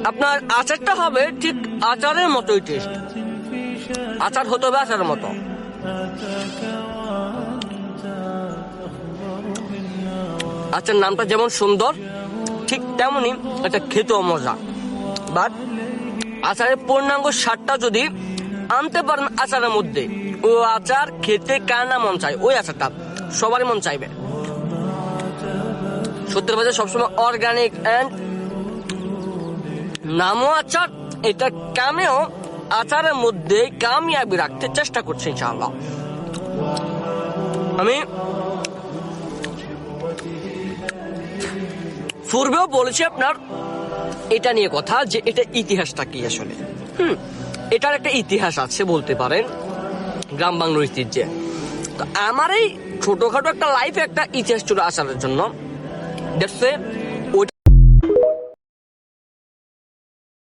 আপনার আচারটা হবে ঠিক আচারের মতোই টেস্ট, আচার হতে হবে আচারের মতো। আচার নামটা যেমন সুন্দর ঠিক তেমনি এটা খেতেও মজা। বাট আচারের পূর্ণাঙ্গ স্বাদটা যদি আনতে পারেন আচারের মধ্যে, ও আচার খেতে কার না মন চায়, ওই আচারটা সবারই মন চাইবে। সত্যের বাজার সবসময় অর্গানিক এন্ড নামও আচার, এটা কামেও আচারের মধ্যে কামিয়াবি রাখতে চেষ্টা করছি ইনশাআল্লাহ। আমি পূর্বেও বলেছি আপনার এটা নিয়ে কথা, যে এটা ইতিহাসটা কি আসলে। এটার একটা ইতিহাস আছে বলতে পারেন, গ্রাম বাংলার ঐতিহ্যে। তো আমার এই ছোটখাটো একটা লাইফে একটা ইতিহাস ছিল আচারের জন্য। দেখছে